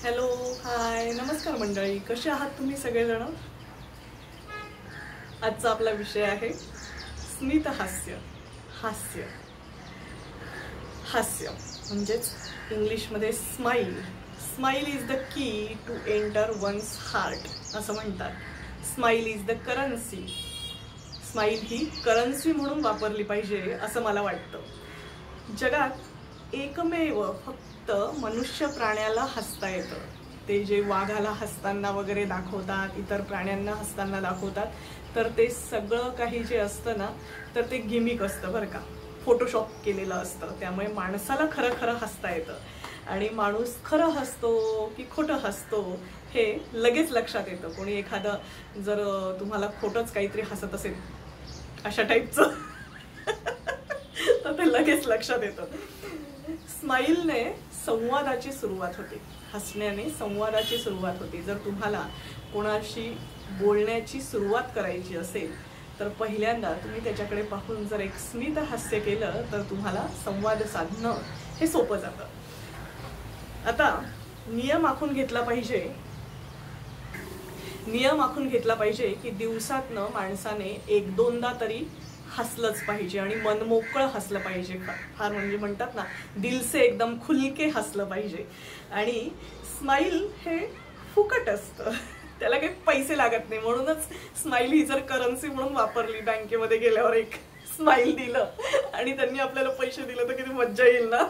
Hello, हाय, नमस्कार मंडळी. कसे आहात तुम्ही सगळेजण? आजचा आपला विषय आहे स्मित हास्य. हास्य हास्य म्हणजेच इंग्लिशमध्ये smile. Smile is the key to enter one's heart असं म्हणतात. Smile is the currency. Smile ही करन्सी म्हणून वापरली पाहिजे असं मला वाटतं. जगात एकमेव फक्त मनुष्य प्राण्याला हसता येतं. ते जे वाघाला हसताना वगैरे दाखवतात, इतर प्राण्यांना हसताना दाखवतात, तर ते सगळं काही जे असतं ना, तर ते गिमिक असतं बरं का, फोटोशॉप केलेलं असतं. त्यामुळे माणसाला खरं खरं हसता येतं. आणि माणूस खरं हसतो की खोटं हसतो हे लगेच लक्षात येतं. कोणी एखादं जर तुम्हाला खोटंच काहीतरी हसत असेल अशा टाईपचं तर ते लगेच लक्षात येतं. स्माईलने संवादाची सुरुवात होते. हसण्याने संवादाची सुरुवात होते. जर तुम्हाला कोणाशी बोलण्याची सुरुवात करायची असेल तर पहिल्यांदा तुम्ही त्याच्याकडे पाहून जर एक स्मित हास्य केलं तर तुम्हाला संवाद साधणं हे सोपं जातं. आता नियम आखून घेतला पाहिजे की दिवसातनं माणसाने एक दोनदा तरी हसलंच पाहिजे आणि मनमोकळं हसलं पाहिजे. फार म्हणजे म्हणतात ना, दिल से एकदम खुलके हसलं पाहिजे. आणि स्माईल हे फुकट असतं, त्याला काही पैसे लागत नाही. म्हणूनच स्माईल ही जर करन्सी म्हणून वापरली, बँकेमध्ये गेल्यावर एक स्माईल दिलं आणि त्यांनी आपल्याला पैसे दिले तर किती मज्जा येईल ना.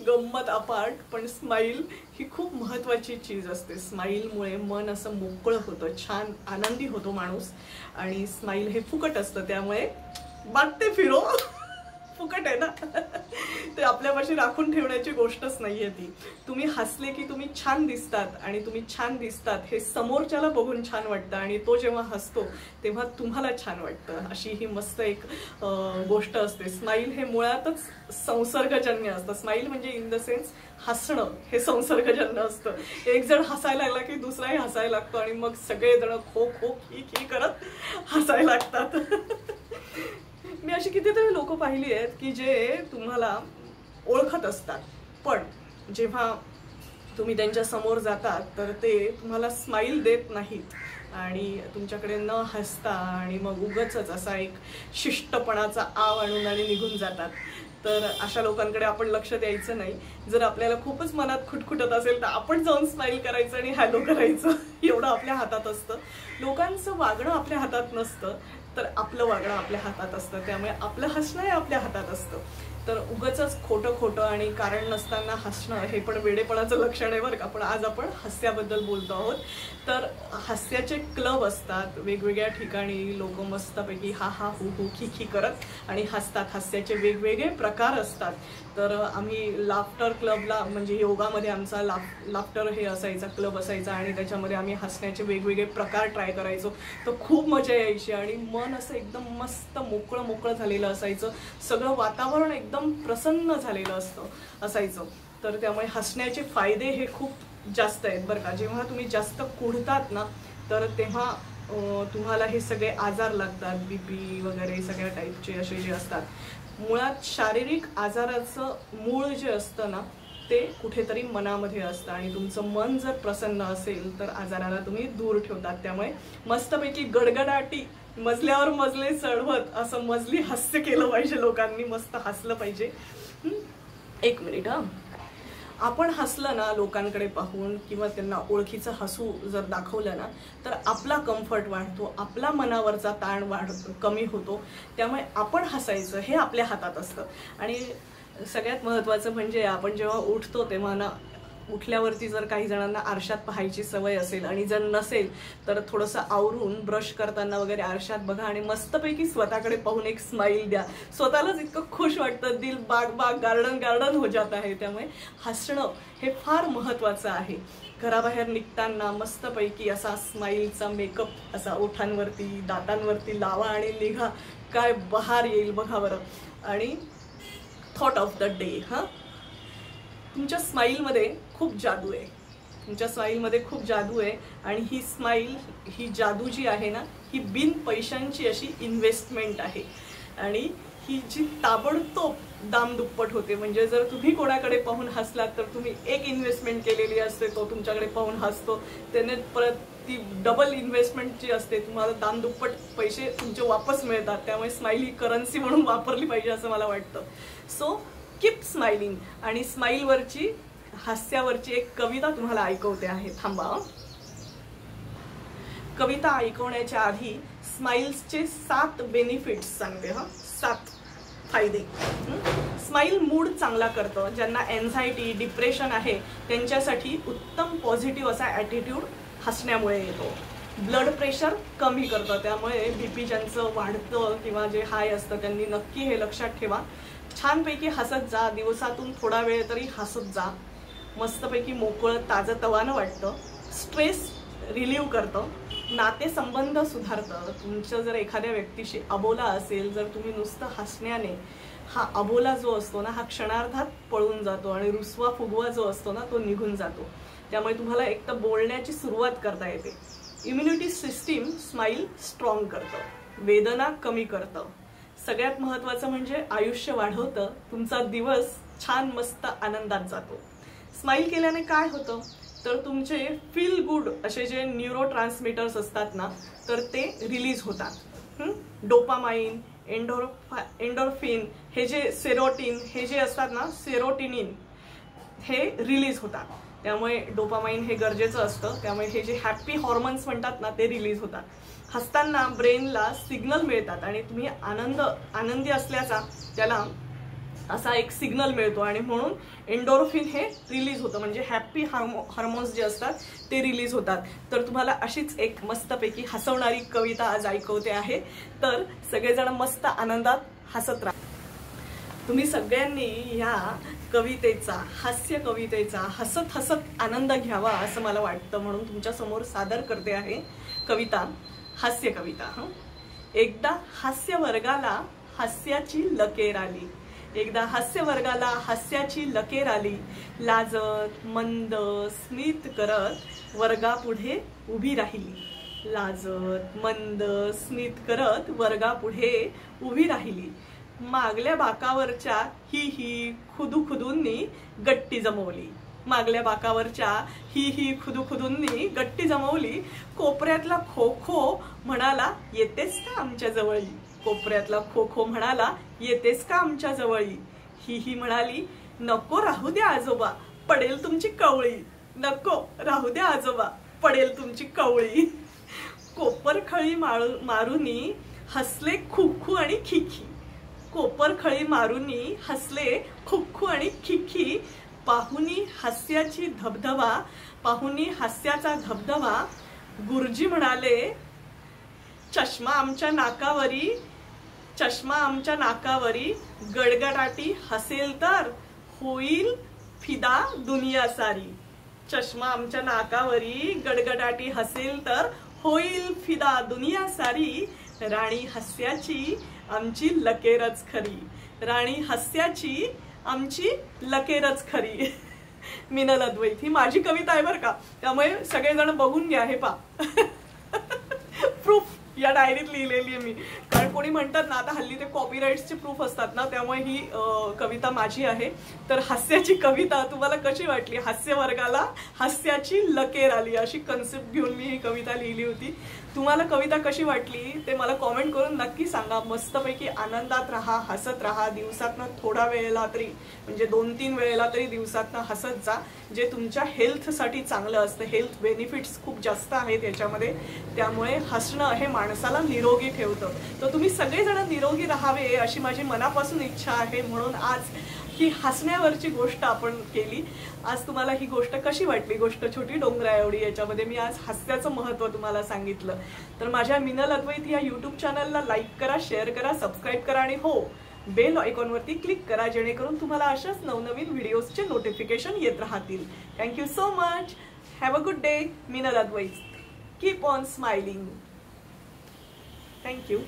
गंमत अपार्ट, पण स्माईल ही खूप महत्त्वाची चीज असते. स्माईलमुळे मन असं मोकळं होतं, छान आनंदी होतो माणूस. आणि स्माईल हे फुकट असतं, त्यामुळे बागते फिरो फुकट आहे ना. ते आपल्यापाशी राखून ठेवण्याची गोष्टच नाहीये ती. तुम्ही हसले की तुम्ही छान दिसतात आणि तुम्ही छान दिसतात हे समोरच्याला बघून छान वाटतं आणि तो जेव्हा हसतो तेव्हा तुम्हाला छान वाटतं. अशी ही मस्त एक गोष्ट असते. स्माईल हे मुळातच संसर्गजन्य असतं. स्माईल म्हणजे इन द सेन्स हसणं हे संसर्गजन्य असतं. एक जण हसायला लागला की दुसराही हसायला लागतो आणि मग सगळेजण खो खो खी खी करत हसायला लागतात. मी अशी कितीतरी लोक पाहिली आहेत की जे तुम्हाला ओळखत असतात, पण जेव्हा तुम्ही त्यांच्या समोर जातात तर ते तुम्हाला स्माईल देत नाहीत आणि तुमच्याकडे न हसता आणि मग उगाचच असा एक शिष्टपणाचा आव आणून आणि निघून जातात. तर अशा लोकांकडे आपण लक्ष द्यायचं नाही. जर आपल्याला खूपच मनात खुटखुटत असेल तर आपण जाऊन स्माईल करायचं आणि हॅलो करायचं. एवढं आपल्या हातात असतं. लोकांचं वागणं आपल्या हातात नसतं, तर आपलं वागणं आपल्या हातात असतं. त्यामुळे आपलं हसणं हे आपल्या हातात असतं. तर उगाचच खोटं आणि कारण नसताना हसणं हे पण वेडेपणाचं लक्षण आहे बरं का. पण आज आपण हास्याबद्दल बोलतो आहोत. तर हास्याचे क्लब असतात वेगवेगळ्या ठिकाणी. लोक मस्तपैकी हा हा हु हु खी खी करत आणि हसतात. हास्याचे वेगवेगळे प्रकार असतात. तर आम्ही लाफ्टर क्लबला, म्हणजे योगामध्ये आमचा लाफ्टर हे असायचा, क्लब असायचा आणि त्याच्यामध्ये आम्ही हसण्याचे वेगवेगळे प्रकार ट्राय करायचो. तर खूप मजा यायची आणि मन असं एकदम मस्त मोकळं झालेलं असायचं. सगळं वातावरण एकदम प्रसन्न झालेलं असायचं. तर त्यामुळे हसण्याचे फायदे हे खूप जास्त आहेत बरं का. जेव्हा तुम्ही जास्त कुढतात ना तर तेव्हा तुम्हाला हे सगळे आजार लागतात. बीपी वगैरे सगळ्या टाईपचे असे जे असतात. मुळात शारीरिक आजाराचं मूळ जे असतं ना ते कुठेतरी मनामध्ये असतं आणि तुमचं मन जर प्रसन्न असेल तर आजाराला तुम्ही दूर ठेवतात. त्यामुळे मस्तपैकी गडगडाटी मजल्यावर मजले चढवत असं मजली हास्य केलं पाहिजे. लोकांनी मस्त हसलं पाहिजे. एक मिनिट हा. आपण हसलं ना लोकांकडे पाहून किंवा त्यांना ओळखीचं हसू जर दाखवलं ना तर आपला कम्फर्ट वाढतो, आपला मनावरचा ताण कमी होतो. त्यामुळे आपण हसायचं हे आपल्या हातात असतं. आणि सगळ्यात महत्त्वाचं म्हणजे आपण जेव्हा उठतो तेव्हा ना, उठल्यावरती जर काही जणांना आरशात पाहायची सवय असेल आणि जर नसेल तर थोडंसं आवरून ब्रश करताना वगैरे आरशात बघा आणि मस्तपैकी स्वतःकडे पाहून एक स्माईल द्या. स्वतःलाच इतकं खुश वाटतं, दिल बाग गार्डन हो जात आहे. त्यामुळे हसणं हे फार महत्त्वाचं आहे. घराबाहेर निघताना मस्तपैकी असा स्माईलचा मेकअप असा ओठांवरती दातांवरती लावा आणि निघा. काय बहार येईल बघा बरं. आणि थॉट ऑफ द डे. तुमच्या स्माईलमध्ये खूप जादू आहे. तुमच्या स्माईलमध्ये खूप जादू आहे आणि ही स्माईल, ही जादू जी आहे ना, ही बिन पैशांची अशी इन्व्हेस्टमेंट आहे. आणि ही जी ताबडतोब दाम दुप्पट होते. म्हणजे जर तुम्ही कोणाकडे पाहून हसलात तर तुम्ही एक इन्व्हेस्टमेंट केलेली असते, तो तुमच्याकडे पाहून हसतो, त्याने परत ती डबल इन्व्हेस्टमेंट जी असते तुम्हाला दाम दुप्पट पैसे तुमचे वापस मिळतात. त्यामुळे स्माइल ही करन्सी म्हणून वापरली पाहिजे असं मला वाटतं. So keep smiling. आणि स्माइलवरची, हास्यावरची एक कविता तुम्हाला ऐकवते आहे, थांबा. कविता ऐकवण्याच्या आधी स्माइल्सचे 7 बेनिफिट्स सांगते. 7 फायदे. स्माइल मूड चांगला करतं. ज्यांना एन्झायटी, डिप्रेशन आहे त्यांच्यासाठी उत्तम पॉझिटिव्ह असा ॲटिट्यूड हसण्यामुळे येतो. ब्लड प्रेशर कमी करतं. त्यामुळे बीपी ज्यांचं वाढतं किंवा जे हाय असतं त्यांनी नक्की हे लक्षात ठेवा. छानपैकी हसत जा. दिवसातून थोडा वेळ तरी हसत जा. मस्तपैकी मोकळं ताजंतवानं वाटतं. स्ट्रेस रिलीव्ह करतं. नातेसंबंध सुधारतं. तुमचं जर एखाद्या व्यक्तीशी अबोला असेल, जर तुम्ही नुसतं हसण्याने, हा अबोला जो असतो ना हा क्षणार्धात पळून जातो आणि रुसवा फुगवा जो असतो ना तो निघून जातो. त्यामुळे तुम्हाला एक तर बोलण्याची सुरुवात करता येते. इम्युनिटी सिस्टीम स्माइल स्ट्रॉंग करतं. वेदना कमी करतं. सगळ्यात महत्त्वाचं म्हणजे आयुष्य वाढवतं. तुमचा दिवस छान मस्त आनंदात जातो. स्माइल केल्याने काय होतं तर तुमचे फील गुड असे जे न्यूरो ट्रान्समिटर्स असतात ना तर ते रिलीज होतात. डोपामाइन, एंडोर्फिन, हे जे सेरोटिन, हे जे असतात ना, सेरोटिनिन, हे रिलीज होतात. त्यामुळे डोपामाइन हे गरजेचं असतं. त्यामुळे हे जे हॅपी हॉर्मोन्स म्हणतात ना ते रिलीज होतात. हसताना ब्रेनला सिग्नल मिळतात आणि तुम्ही आनंदी असल्याचा त्याला असा एक सिग्नल मिळतो आणि म्हणून एंडोर्फिन हे रिलीज होतं. म्हणजे हॅपी हार्मोन्स जे असतात ते रिलीज होतात. तर तुम्हाला अशीच एक मस्तपैकी हसवणारी कविता आज ऐकवते आहे. तर सगळेजण मस्त आनंदात हसत राहा. तुम्ही सगळ्यांनी ह्या कवितेचा, हास्य कवितेचा हसत हसत आनंद घ्यावा असं मला वाटतं. म्हणून तुमच्या समोर सादर करते आहे कविता, हास्य कविता. एकदा हास्य वर्गाला हास्याची लकेर आली. एकदा हास्य वर्गाला हास्याची लकेर आली. लाजत मंद स्मित करत वर्गापुढे उभी राहिली. लाजत मंद स्मित करत वर्गापुढे उभी राहिली. मागल्या बाकावरच्या ही ही खुदूंनी गट्टी जमवली. मागल्या बाकावरच्या ही ही खुदूंनी गट्टी जमवली. कोपऱ्यातला खो खो म्हणाला येतेस का आमच्या जवळी. कोपऱ्यातला खो खो म्हणाला येतेस का आमच्या जवळी. ही म्हणाली नको राहू द्या आजोबा पडेल तुमची कवळी. नको राहू द्या आजोबा पडेल तुमची कवळी. कोपरखळी मारूनी हसले खुखू आणि खिखी. कोपरखळी मारूनी हसले खुखू आणि खिखी. पाहुनी हास्याची धबधबा, पाहुनी हास्याचा धबधबा. गुरुजी म्हणाले चष्मा आमच्या नाकावरी, चष्मा आमच्या नाकावरी. गडगडाटी हसेल तर होईल फिदा दुनिया सारी. चष्मा आमच्या नाकावरी, गडगडाटी हसेल तर होईल फिदा दुनिया सारी. राणी हास्याची आमची लकेरच खरी. राणी हास्याची आमची लकेरच खरी. मिनल अद्वैत ही माझी कविता आहे बरं का. त्यामुळे सगळेजण बघून घ्या. हे पा प्रूफ या डायरीत लिहिलेली आहे मी. कारण कोणी म्हणतात ना आता हल्ली ते कॉपीराईट्सचे प्रूफ असतात ना, त्यामुळे ही कविता माझी आहे. तर हास्याची कविता तुम्हाला कशी वाटली. हास्य वर्गाला हास्याची लकेर आली अशी कन्सेप्ट घेऊन मी ही कविता लिहिली होती. तुम्हाला कविता कशी वाटली ते मला कॉमेंट करून नक्की सांगा. मस्तपैकी आनंदात राहा, हसत राहा. दिवसातनं थोडा वेळेला तरी म्हणजे 2-3 वेळेला तरी दिवसातनं हसत जा. जे तुमच्या हेल्थसाठी चांगलं असतं. हेल्थ बेनिफिट्स खूप जास्त आहेत याच्यामध्ये. त्यामुळे हसणं हे माणसाला निरोगी ठेवतं. तर तुम्ही सगळेजण निरोगी राहावे अशी माझी मनापासून इच्छा आहे. म्हणून आज ही हसण्यावरची गोष्ट आपण केली. आज तुम्हाला ही गोष्ट कशी वाटली. गोष्ट छोटी डोंगरा एवढी. याच्यामध्ये मी आज हास्याचं महत्त्व तुम्हाला सांगितलं. तर माझ्या मिनल अद्वैत या यूट्यूब चॅनलला लाईक करा, शेअर करा, सबस्क्राईब करा आणि हो बेल आयकॉनवरती क्लिक करा जेणेकरून तुम्हाला अशाच नवनवीन व्हिडिओजचे नोटिफिकेशन येत राहतील. Thank you so much. Have a good day. Minal Advait. Keep on smiling. Thank you.